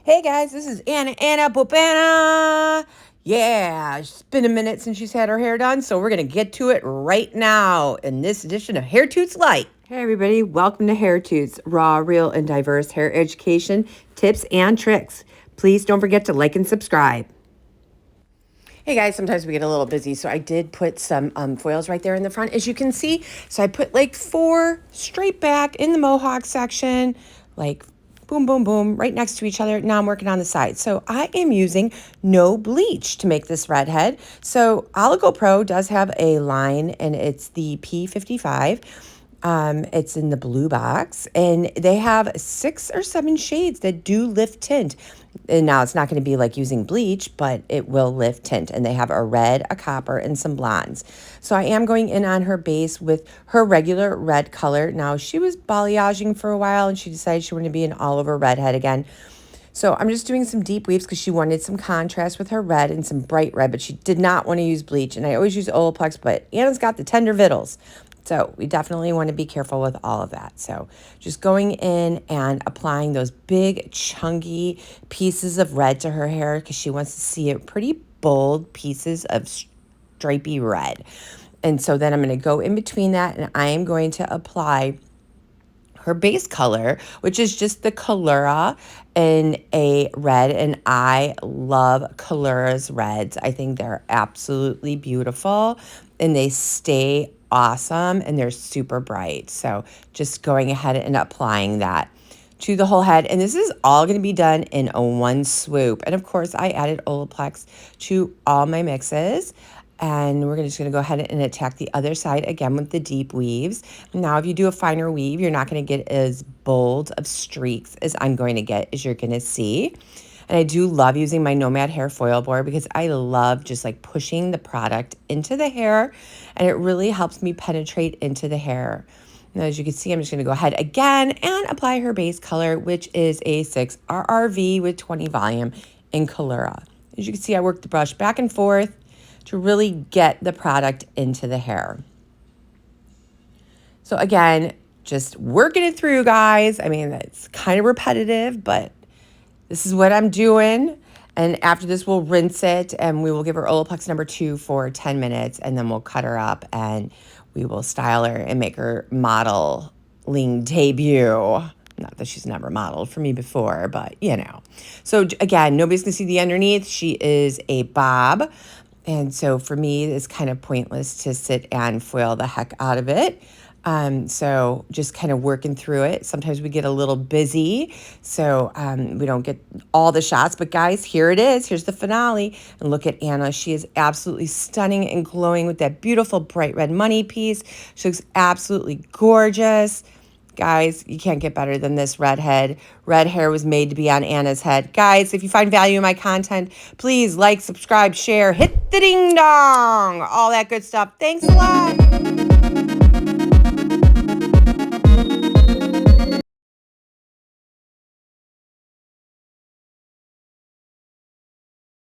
Hey guys, this is Anna Popana. Yeah, it's been a minute since she's had her hair done, so we're going to get to it right now in this edition of Hair Toots Light. Hey everybody, welcome to Hair Toots, raw, real, and diverse hair education, tips, and tricks. Please don't forget to like and subscribe. Hey guys, sometimes we get a little busy, so I did put some foils right there in the front, as you can see. So I put like 4 straight back in the mohawk section, like boom, boom, boom, right next to each other. Now I'm working on the side. So I am using no bleach to make this redhead. So Oligo Pro does have a line, and it's the P55. It's in the blue box, and they have 6 or 7 shades that do lift tint. And now it's not going to be like using bleach, but it will lift tint. And they have a red, a copper, and some blondes. So I am going in on her base with her regular red color. Now, she was balayaging for a while, and she decided she wanted to be an all-over redhead again. So I'm just doing some deep weaves because she wanted some contrast with her red and some bright red, but she did not want to use bleach. And I always use Olaplex, but Anna's got the tender vittles. So we definitely want to be careful with all of that. So just going in and applying those big chunky pieces of red to her hair because she wants to see it pretty bold pieces of stripy red. And so then I'm going to go in between that, and I am going to apply her base color, which is just the Calura in a red. And I love Calura's reds. I think they're absolutely beautiful, and they stay awesome, and they're super bright. So just going ahead and applying that to the whole head. And this is all going to be done in a one swoop. And of course, I added Olaplex to all my mixes. And we're just going to go ahead and attack the other side again with the deep weaves. Now, if you do a finer weave, you're not going to get as bold of streaks as I'm going to get, as you're going to see. And I do love using my Nomad hair foil board because I love just like pushing the product into the hair, and it really helps me penetrate into the hair. Now, as you can see, I'm just going to go ahead again and apply her base color, which is a 6 RRV with 20 volume in Calura. As you can see, I work the brush back and forth to really get the product into the hair. So again, just working it through, guys. I mean, it's kind of repetitive, but this is what I'm doing. And after this, we'll rinse it, and we will give her Olaplex number 2 for 10 minutes, and then we'll cut her up, and we will style her and make her modeling debut. Not that she's never modeled for me before, but you know. So again, nobody's gonna see the underneath. She is a bob. And so for me, it's kind of pointless to sit and foil the heck out of it. So just kind of working through it. Sometimes we get a little busy, so we don't get all the shots. But guys, here it is. Here's the finale. And look at Anna. She is absolutely stunning and glowing with that beautiful bright red money piece. She looks absolutely gorgeous. Guys, you can't get better than this redhead. Red hair was made to be on Anna's head. Guys, if you find value in my content, please like, subscribe, share, hit the ding dong, all that good stuff. Thanks a lot.